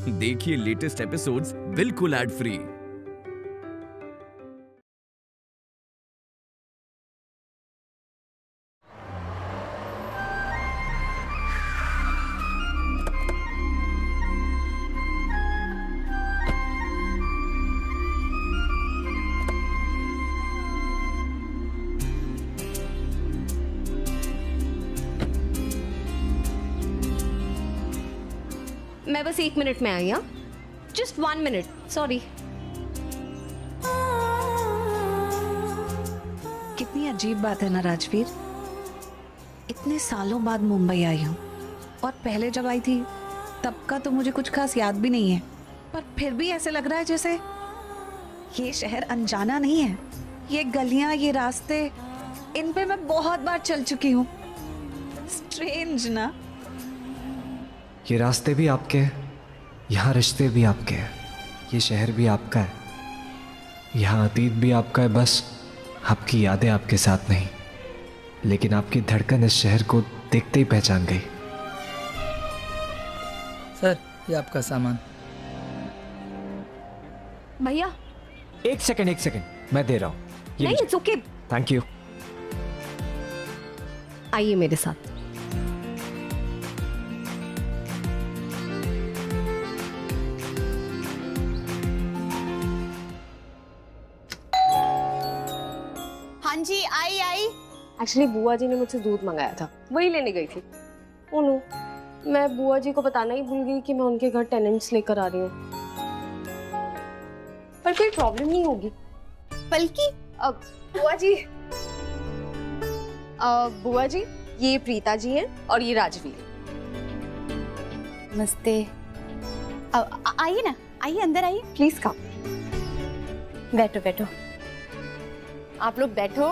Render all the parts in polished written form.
देखिए latest episodes बिल्कुल ad free. मैं बस 1 मिनट में आई। हाँ, जस्ट 1 मिनट, सॉरी। कितनी अजीब बात है ना राजवीर, इतने सालों बाद मुंबई आई हूँ और पहले जब आई थी तब का तो मुझे कुछ खास याद भी नहीं है, पर फिर भी ऐसे लग रहा है जैसे ये शहर अनजाना नहीं है। ये गलियां, ये रास्ते, इन पे मैं बहुत बार चल चुकी हूँ। स्ट्रेंज ना? ये रास्ते भी आपके हैं, यहाँ रिश्ते भी आपके हैं, ये शहर भी आपका है, यहाँ अतीत भी आपका है, बस आपकी यादें आपके साथ नहीं, लेकिन आपकी धड़कन इस शहर को देखते ही पहचान गई। सर, ये आपका सामान। भैया एक सेकंड, मैं दे रहा हूँ। नहीं, इट्स ओके। Thank you. आइए मेरे साथ। हाँ जी, आई। एक्चुअली बुआ जी ने मुझसे दूध मंगाया था, वही लेने गई थी। ओनो, मैं बुआ जी को बताना ही भूल गई कि मैं उनके घर टेनेंट्स लेकर आ रही हूँ। पर कोई प्रॉब्लम नहीं होगी। पलकी, बुआ जी, ये प्रीता जी हैं और ये राजवीर। नमस्ते। आइए ना, आइए अंदर आइए। Please come. बैठो। आप लोग बैठो,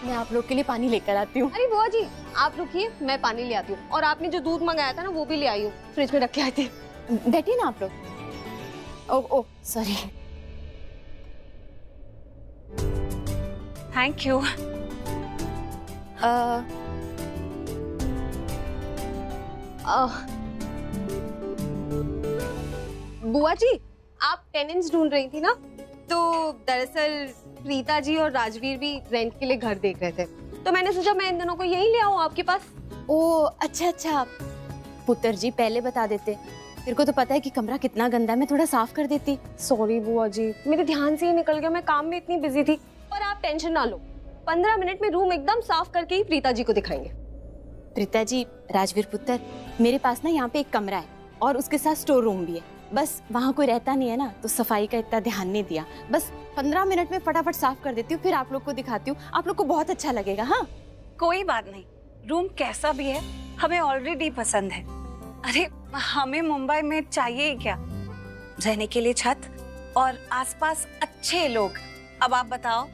मैं आप लोग के लिए पानी लेकर आती हूँ। अरे बुआ जी, आप रुकिए, मैं पानी ले आती हूँ। और आपने जो दूध मंगाया था ना, वो भी ले आई हूँ, फ्रिज में रख के आए थे। बैठिए ना आप लोग। Oh sorry. Thank you. बुआ जी, आप टेनेंट्स ढूंढ रही थी ना? तो दरअसल प्रीता जी और राजवीर भी रेंट के लिए घर देख रहे थे, तो मैंने सोचा मैं इन दोनों को यहीं ले आऊं आपके पास। ओह अच्छा। पुत्र जी पहले बता देते, मेरे को तो पता है कि कमरा कितना गंदा है, मैं थोड़ा साफ कर देती। सॉरी बुआ जी, मेरे ध्यान से ही निकल गया, मैं काम में इतनी बिजी थी। और आप टेंशन ना लो, 15 मिनट में रूम एकदम साफ करके ही प्रीता जी को दिखाएंगे। प्रीता जी, राजवीर पुत्र, मेरे पास ना यहाँ पे एक कमरा है और उसके साथ स्टोर रूम भी है। बस वहाँ कोई रहता नहीं है ना, तो सफाई का इतना ध्यान नहीं दिया। बस 15 मिनट में फटाफट साफ कर देती हूँ, फिर आप लोग को दिखाती हूँ। आप लोग को बहुत अच्छा लगेगा। हाँ, कोई बात नहीं, रूम कैसा भी है हमें ऑलरेडी पसंद है। अरे हमें मुंबई में चाहिए ही क्या, रहने के लिए छत और आसपास अच्छे लोग। अब आप बताओ,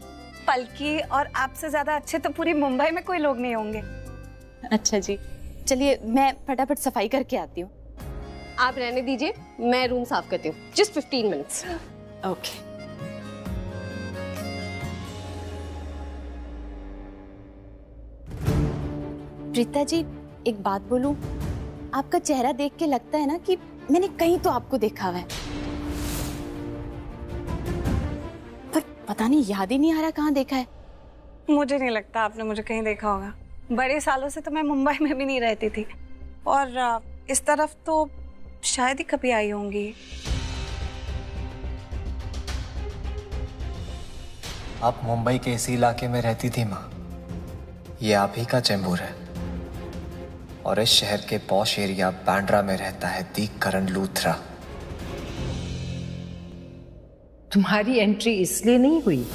पलकी और आपसे ज्यादा अच्छे तो पूरी मुंबई में कोई लोग नहीं होंगे। अच्छा जी, चलिए मैं फटाफट सफाई करके आती हूँ। आप रहने दीजिए, मैं रूम साफ करती हूँ। Just 15 minutes. Okay. Preeta ji, एक बात बोलूं, आपका चेहरा देख के लगता है ना कि मैंने कहीं तो आपको देखा हुआ है, पर पता नहीं, याद ही नहीं आ रहा कहाँ देखा है। मुझे नहीं लगता आपने मुझे कहीं देखा होगा। बड़े सालों से तो मैं मुंबई में भी नहीं रहती थी, और इस तरफ तो शायद ही कभी आई होंगी। आप मुंबई के इसी इलाके में रहती थी माँ। ये आप ही का चैम्बूर है, और इस शहर के पॉश एरिया बांद्रा में रहता है दीक करण लूथरा। तुम्हारी एंट्री इसलिए नहीं हुई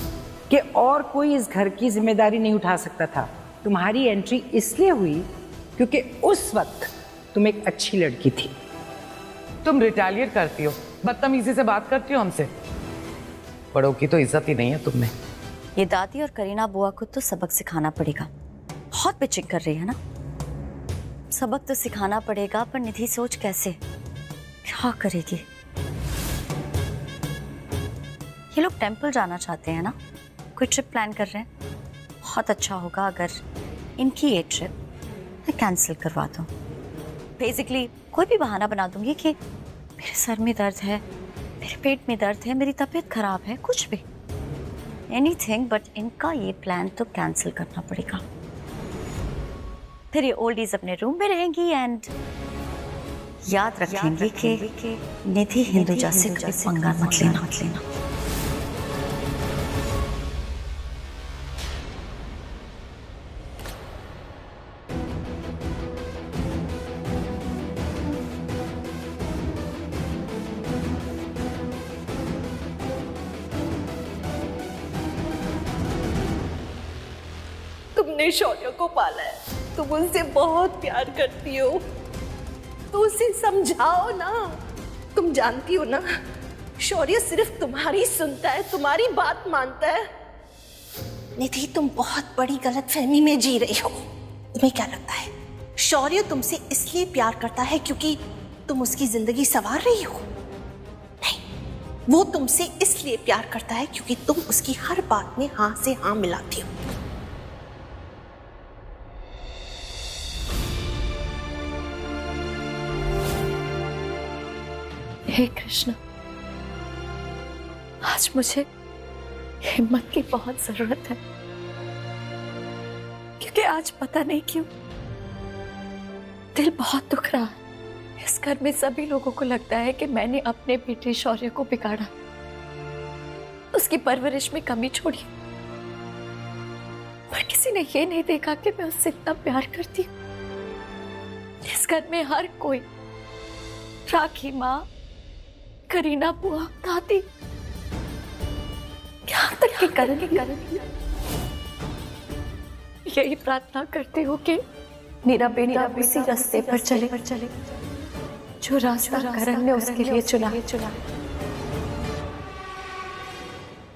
कि और कोई इस घर की जिम्मेदारी नहीं उठा सकता था। तुम्हारी एंट्री इसलिए हुई क्योंकि उस वक्त तुम एक अच्छी लड़की थी। तुम रिटेलिएट करती हो, बदतमीजी से बात करती हो हमसे। बड़ों की तो इज्जत ही नहीं है तुम में। ये दादी और करीना बुआ को तो सबक सिखाना पड़ेगा। बहुत पिचिंग कर रही है ना। सबक तो सिखाना पड़ेगा, पर निधि सोच कैसे, क्या करेगी? ये लोग टेंपल जाना चाहते हैं ना, कोई ट्रिप प्लान कर रहे हैं। बहुत अच्छा होगा अगर इनकी ये ट्रिप मैं कैंसिल करवा दूं। बेसिकली कोई भी बहाना बना दूंगी कि मेरे सर में दर्द है, मेरे पेट में दर्द है, मेरी तबीयत खराब है, कुछ भी, एनीथिंग, बट इनका ये प्लान तो कैंसिल करना पड़ेगा। फिर ये ओल्डीज अपने रूम में रहेंगी एंड याद रखेंगे कि निधि हिंदुजा से कभी पंगा मत लेना। तुमने शौर्य को पाला है, तुम उनसे बहुत प्यार करती हो, तो उसे समझाओ ना। तुम जानती हो ना, शौर्य सिर्फ तुम्हारी सुनता है, तुम्हारी बात मानता है। निधि, तुम बहुत बड़ी गलतफहमी में जी रही हो। तुम्हें क्या लगता है शौर्य तुमसे इसलिए प्यार करता है क्योंकि तुम उसकी जिंदगी संवार रही हो? नहीं, वो तुमसे इसलिए प्यार करता है क्योंकि तुम उसकी हर बात में हाँ से हाँ मिलाती हो। हे कृष्ण, आज मुझे हिम्मत की बहुत जरूरत है, क्योंकि आज पता नहीं क्यों दिल बहुत दुख रहा है। इस घर में सभी लोगों को लगता है कि मैंने अपने बेटे शौर्य को बिगाड़ा, उसकी परवरिश में कमी छोड़ी, पर किसी ने ये नहीं देखा कि मैं उससे इतना प्यार करती हूँ। इस घर में हर कोई, राखी माँ, करीना बुआ, दादी, यहाँ तक कि करण यही प्रार्थना करते हो कि मेरा बेटा उसी रास्ते पर चले जो रास्ता करण ने उसके लिए चुना।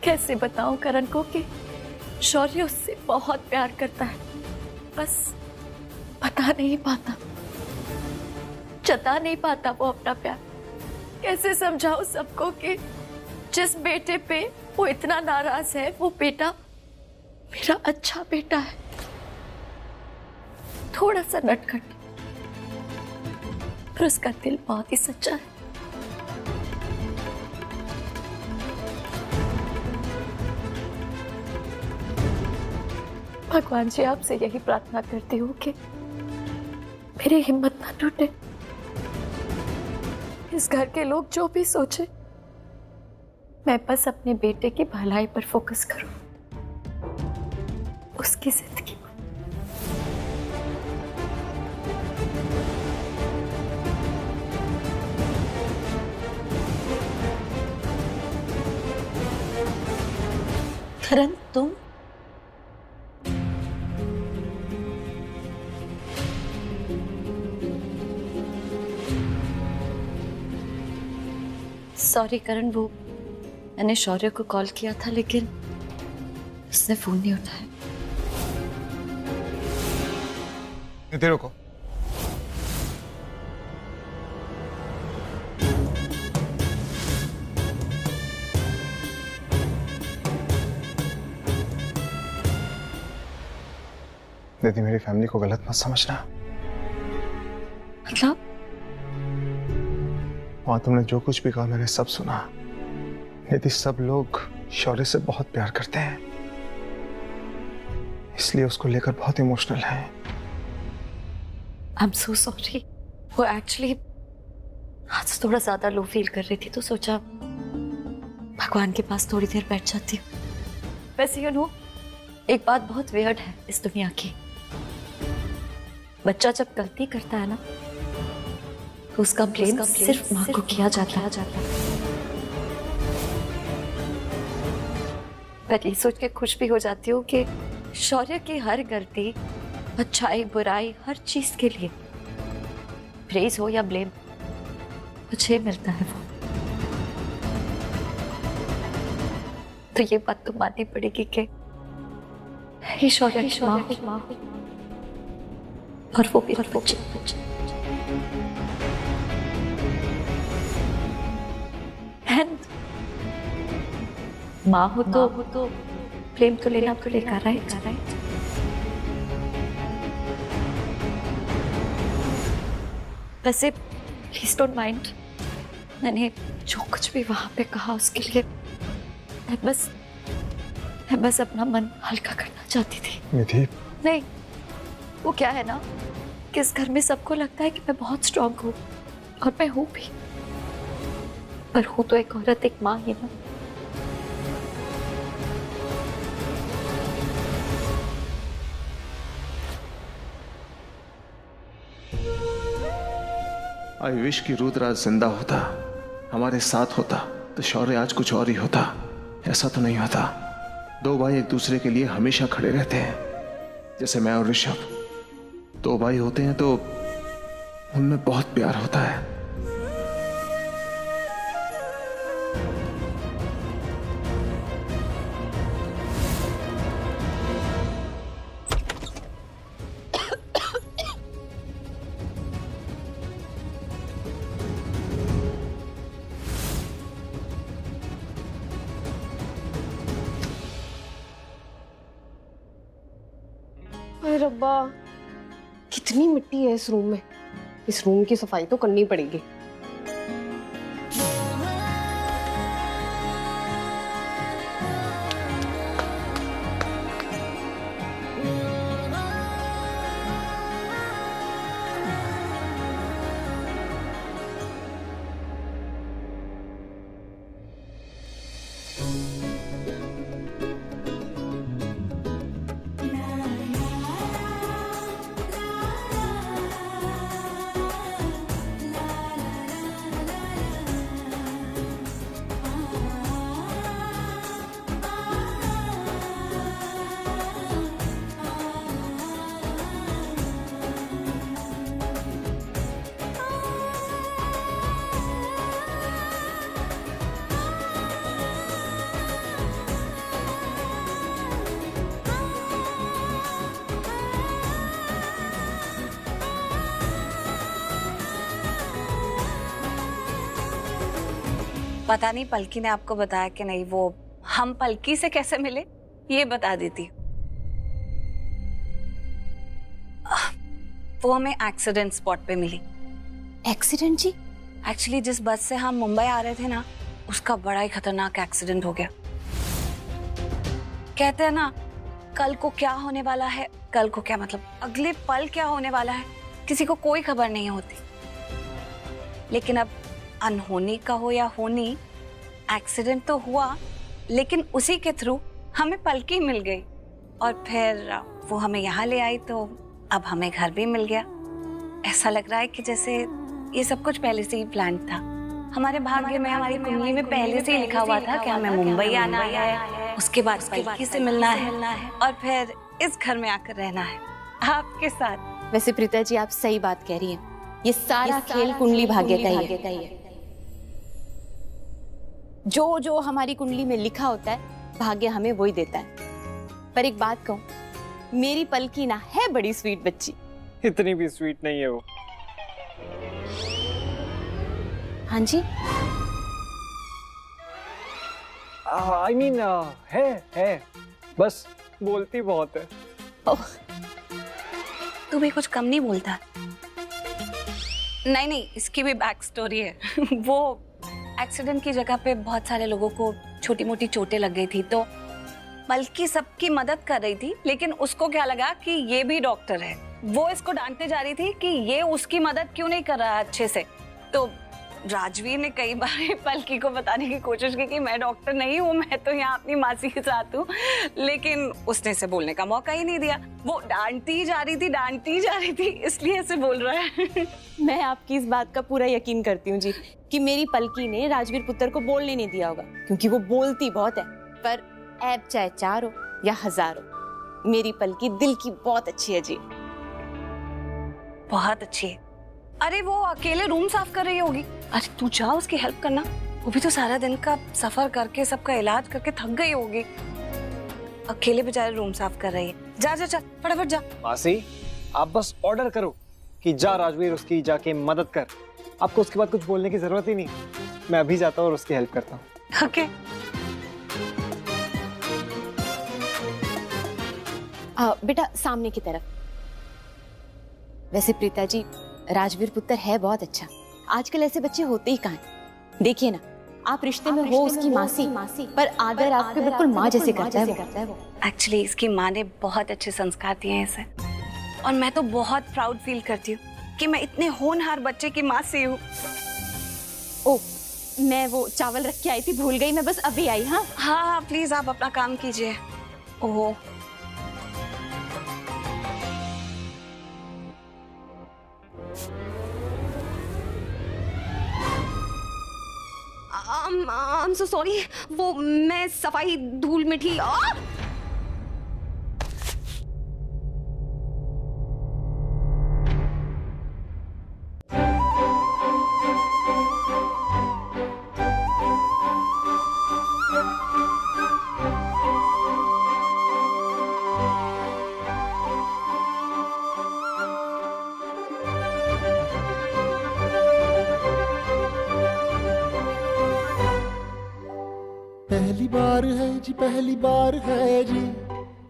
कैसे बताऊं करण को कि शौर्य उससे बहुत प्यार करता है, बस बता नहीं पाता, जता नहीं पाता वो अपना प्यार। कैसे समझाओ सबको कि जिस बेटे पे वो इतना नाराज है, वो बेटा मेरा अच्छा बेटा है, थोड़ा सा नटखट, पर उसका दिल बहुत ही सच्चा है। भगवान जी, आपसे यही प्रार्थना करती हूँ कि मेरी हिम्मत ना टूटे। इस घर के लोग जो भी सोचे, मैं बस अपने बेटे की भलाई पर फोकस करूं, उसकी जिंदगी। करण, तुम सॉरी करण, वो मैंने शौर्य को कॉल किया था लेकिन उसने फोन नहीं उठाया। निधि रुको। निधि, मेरी फैमिली को गलत मत समझना। मतलब? वहां तुमने जो कुछ भी कहा मैंने सब सुना। निधि, सब लोग शौर्य से बहुत प्यार करते हैं, इसलिए उसको लेकर बहुत इमोशनल हैं। I am so sorry. वो एक्चुअली आज थोड़ा ज्यादा लो फील कर रही थी, तो सोचा भगवान के पास थोड़ी देर बैठ जाती हूँ। वैसे यू नो, एक बात बहुत वियर्ड है इस दुनिया की, बच्चा जब गलती करता है ना तो उसका ब्लेम सिर्फ माँ को किया जाता है। मैं ये सोच के खुश भी हो जाती हूँ कि शौर्य की हर गलती, अच्छाई बुराई, हर चीज के लिए प्रेज हो या ब्लेम, मुझे मिलता है वो। तो ये बात तो माननी पड़ेगी कि ये शौर्य की माँ और वो भी माँ हो तो प्रेम तो लेना पड़ेगा, राइट? वैसे प्लीज डोंट माइंड, मैंने जो कुछ भी वहां पे कहा उसके लिए मैं बस अपना मन हल्का करना चाहती थी। निधि, नहीं, वो क्या है ना कि इस घर में सबको लगता है कि मैं बहुत स्ट्रांग हूँ और मैं हूँ भी, पर हूँ तो एक औरत, एक माँ ही ना। आई विश कि रुद्र आज जिंदा होता, हमारे साथ होता, तो शौर्य आज कुछ और ही होता। ऐसा तो नहीं होता। दो भाई एक दूसरे के लिए हमेशा खड़े रहते हैं, जैसे मैं और ऋषभ। दो भाई होते हैं तो उनमें बहुत प्यार होता है। अरे रब्बा, कितनी मिट्टी है इस रूम में। इस रूम की सफाई तो करनी पड़ेगी। पता नहीं पलकी ने आपको बताया कि नहीं, वो हम पलकी से कैसे मिले ये बता देती। वो हमें एक्सीडेंट स्पॉट पे मिली। एक्सीडेंट जी? एक्चुअली जिस बस से हम मुंबई आ रहे थे ना, उसका बड़ा ही खतरनाक एक्सीडेंट हो गया। कहते हैं ना, कल को क्या होने वाला है, कल को क्या मतलब अगले पल क्या होने वाला है, किसी को कोई खबर नहीं होती। लेकिन अब अनहोनी का हो या होनी, एक्सीडेंट तो हुआ, लेकिन उसी के थ्रू हमें पलकी मिल गई और फिर वो हमें यहाँ ले आई, तो अब हमें घर भी मिल गया। ऐसा लग रहा है कि जैसे ये सब कुछ पहले से ही प्लान था। हमारे भाग्य में, हमारी कुंडली में पहले से ही लिखा हुआ था कि हमें मुंबई आना है, उसके बाद पलकी से मिलना है और फिर इस घर में आकर रहना है आपके साथ। वैसे प्रीता जी, आप सही बात कह रही हैं। ये सारा खेल कुंडली भाग्य का ही है। जो जो हमारी कुंडली में लिखा होता है, भाग्य हमें वही देता है। पर एक बात कहूं, मेरी पलकी ना है बड़ी स्वीट बच्ची। इतनी भी स्वीट नहीं है वो। हाँ जी, I mean, है बस बोलती बहुत है। तू भी कुछ कम नहीं बोलता। नहीं, इसकी भी बैक स्टोरी है। वो एक्सीडेंट की जगह पे बहुत सारे लोगों को छोटी मोटी चोटें लग गई थी, तो बल्कि सबकी मदद कर रही थी, लेकिन उसको क्या लगा कि ये भी डॉक्टर है। वो इसको डांटते जा रही थी कि ये उसकी मदद क्यों नहीं कर रहा है अच्छे से। तो राजवीर ने कई बार पलकी को बताने की कोशिश की कि मैं डॉक्टर नहीं हूँ, मैं तो यहाँ अपनी मासी के साथ हूँ, लेकिन उसने इसे बोलने का मौका ही नहीं दिया। वो डांटती जा रही थी, इसलिए ऐसे बोल रहा है। मैं आपकी इस बात का पूरा यकीन करती हूँ जी कि मेरी पलकी ने राजवीर पुत्र को बोलने नहीं दिया होगा, क्योंकि वो बोलती बहुत है। पर ऐब चाहे 4 हो या 1000 हो, मेरी पलकी दिल की बहुत अच्छी है जी। बहुत अच्छी है। अरे वो अकेले रूम साफ कर रही होगी। अरे तू जा उसकी हेल्प करना। वो भी तो सारा दिन का सफर करके सबका इलाज करके थक गई होगी, अकेले बेचारे रूम साफ कर रही है। जा फटाफट जा। मासी, आप बस ऑर्डर करो कि जा राजवीर, उसकी जाके मदद कर। आपको उसके बाद कुछ बोलने की जरूरत ही नहीं। मैं अभी जाता हूँ और उसकी हेल्प करता हूँ। ओके। बेटा सामने की तरफ। वैसे प्रीता जी, राजवीर पुत्र है बहुत अच्छा। आजकल ऐसे बच्चे होते ही कहाँ हैं। देखिए ना, आप रिश्ते में हो उसकी मासी, पर आदर आपके बिल्कुल माँ जैसे करता है वो। एक्चुअली इसकी माँ ने बहुत अच्छे संस्कार दिए हैं इसे, और मैं तो बहुत प्राउड फील करती हूँ कि मैं इतने होनहार बच्चे की माँ से हूँ। ओ, मैं वो चावल रख के आई थी, भूल गई, मैं बस अभी आई। हाँ हाँ, प्लीज आप अपना काम कीजिए। ओह, I'm so sorry, वो मैं सफाई धूल में थी। पहली बार है जी, पहली बार है जी,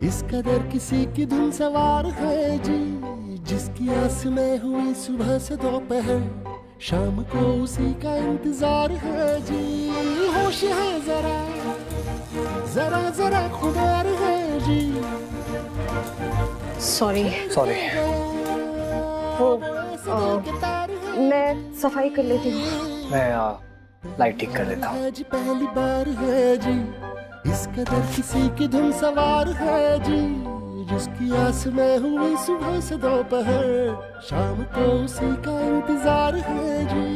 इस कदर किसी की धुन सवार है जी, जिसकी आस में हुई सुबह से दोपहर, शाम को उसी का इंतजार है जी। होश है जरा जरा जरा खुमार है जी। सॉरी वो मैं सफाई कर लेती हूँ। मैं लाइट ठीक कर लेता हूँ। पहली बार है जी, इस कदर किसी की धुन सवार है जी, जिसकी आस में हुई सुबह से दोपहर, शाम को उसी का इंतजार है जी।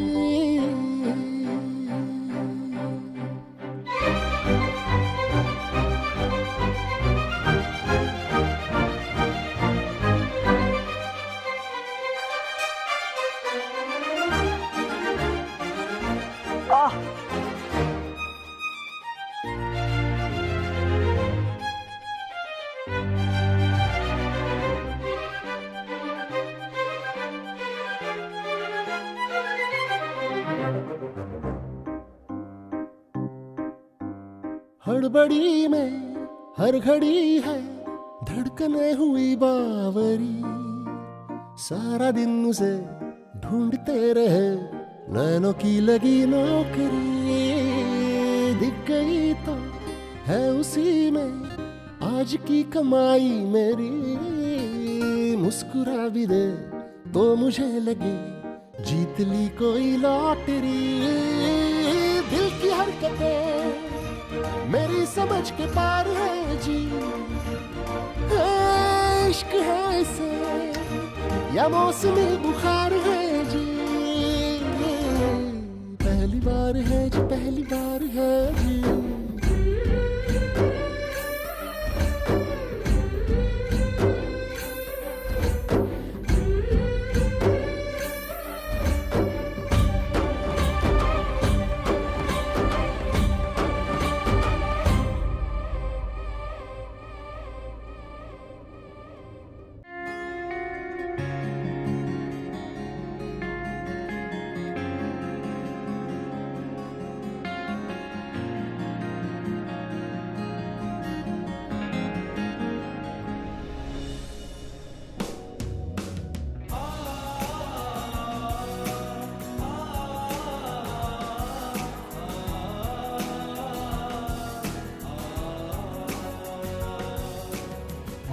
हड़बड़ी में हर घड़ी है धड़कने हुई बावरी, सारा दिन उसे ढूंढते रहे नैनों की लगी नौकरी, दिख गई तो है उसी में आज की कमाई मेरी, मुस्कुरा भी दे तो मुझे लगे जीत ली कोई लॉटरी, दिल की हरकतें मेरी समझ के पार है जी, इश्क है इसे या मौसमी बुखार है जी। पहली बार है जी, पहली बार है जी।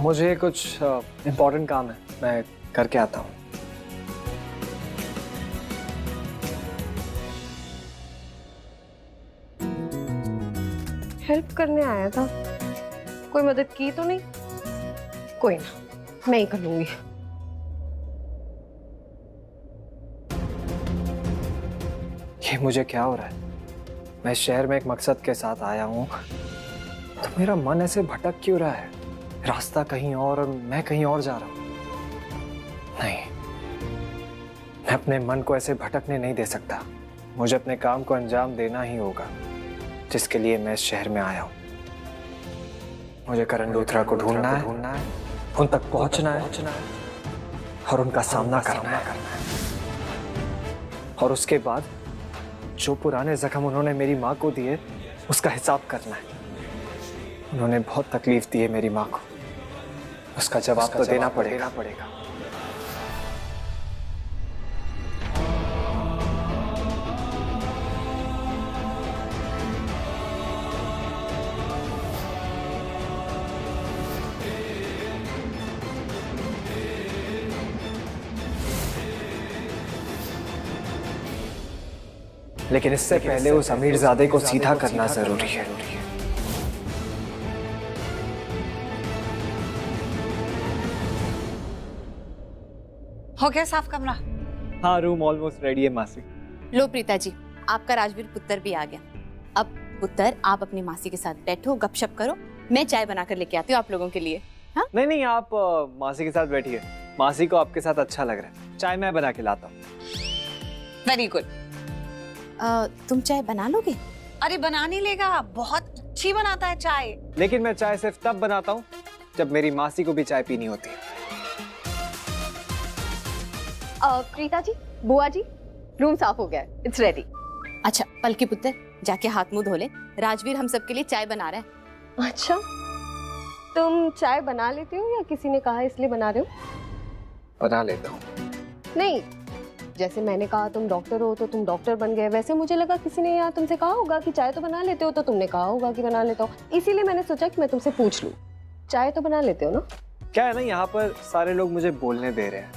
मुझे कुछ इम्पोर्टेंट काम है, मैं करके आता हूँ। हेल्प करने आया था, कोई मदद की तो नहीं? कोई ना, मैं ही कर लूंगी। ये मुझे क्या हो रहा है? मैं शहर में एक मकसद के साथ आया हूँ, तो मेरा मन ऐसे भटक क्यों रहा है? रास्ता कहीं और मैं कहीं और जा रहा हूँ। नहीं, मैं अपने मन को ऐसे भटकने नहीं दे सकता। मुझे अपने काम को अंजाम देना ही होगा, जिसके लिए मैं इस शहर में आया हूँ। मुझे करण लूथरा को ढूंढना है, उन तक पहुंचना है और उनका सामना करना है। और उसके बाद जो पुराने जख्म उन्होंने मेरी माँ को दिए, उसका हिसाब करना है। उन्होंने बहुत तकलीफ दी है मेरी माँ को, उसका जवाब तो देना पड़ेगा। लेकिन इससे पहले उस अमीरजादे को सीधा करना जरूरी है। हो गया साफ कमरा? हाँ, रूम ऑलमोस्ट रेडी है मासी। लो प्रीता जी, आपका राजवीर पुत्र भी आ गया। अब पुत्र, आप अपनी मासी के साथ बैठो, गपशप करो, मैं चाय बनाकर लेके आती हूँ आप लोगों के लिए। हाँ? नहीं, आप मासी के साथ बैठिए। मासी को आपके साथ अच्छा लग रहा है। चाय मैं बना के लाता हूँ। Very good. तुम चाय बना लोगे? अरे बना नहीं लेगा, बहुत अच्छी बनाता है चाय। लेकिन मैं चाय सिर्फ तब बनाता हूँ जब मेरी मासी को भी चाय पीनी होती है। प्रीता जी, बुआ जी, रूम साफ हो गया है, इट्स रेडी। अच्छा पलकी पुत्र, जाके हाथ मुंह धो ले, राजवीर हम सबके लिए चाय बना रहा है। अच्छा, तुम चाय बना लेते हो या किसी ने कहा इसलिए बना रहे हो? बना लेता हूँ। नहीं, जैसे मैंने कहा तुम डॉक्टर हो तो तुम डॉक्टर बन गए, वैसे मुझे लगा किसी ने यहाँ तुमसे कहा होगा कि चाय तो बना लेते हो, तो तुमने कहा होगा कि बना लेता हूँ, इसीलिए मैंने सोचा कि मैं तुमसे पूछ लूँ। चाय तो बना लेते हो ना? क्या है ना, यहाँ पर सारे लोग मुझे बोलने दे रहे हैं।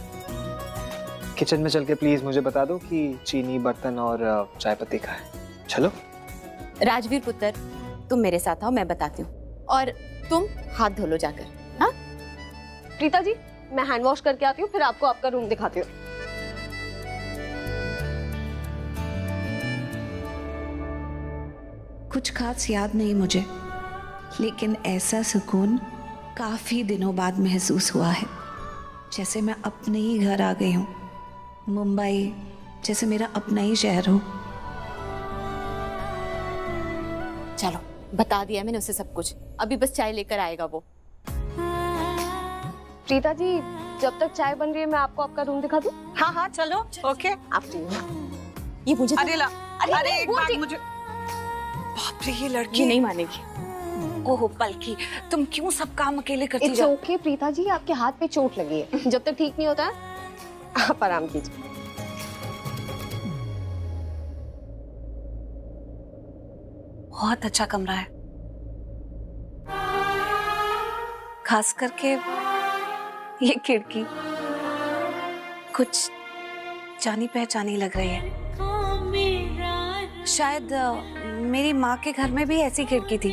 किचन में चल के प्लीज मुझे बता दो कि चीनी, बर्तन और चाय पत्ती कहाँ है। चलो। राजवीर पुत्र, तुम मेरे साथ आओ, मैं बताती हूँ, और तुम हाथ धो लो जाकर। हाँ प्रीता जी, मैं हैंड वॉश करके आती हूँ, फिर आपको आपका रूम दिखाती हूँ। कुछ खास याद नहीं मुझे, लेकिन ऐसा सुकून काफी दिनों बाद महसूस हुआ है, जैसे मैं अपने ही घर आ गई हूँ। मुंबई जैसे मेरा अपना ही शहर हो। चलो, बता दिया मैंने उसे सब कुछ, अभी बस चाय लेकर आएगा वो। प्रीता जी, जब तक चाय बन रही है मैं आपको आपका रूम दिखा दूं? हाँ हाँ चलो, ओके। ये मुझे अरे एक बात मुझे, बाप रे ये लड़की ये नहीं मानेगी। ओह पलकी, तुम क्यों सब काम अकेले करती जाओ? इट्स ओके प्रीता जी, आपके हाथ पे चोट लगी है, जब तक ठीक नहीं होता है आप आराम कीजिए। बहुत अच्छा कमरा है, खास करके ये खिड़की कुछ जानी पहचानी लग रही है। शायद मेरी माँ के घर में भी ऐसी खिड़की थी।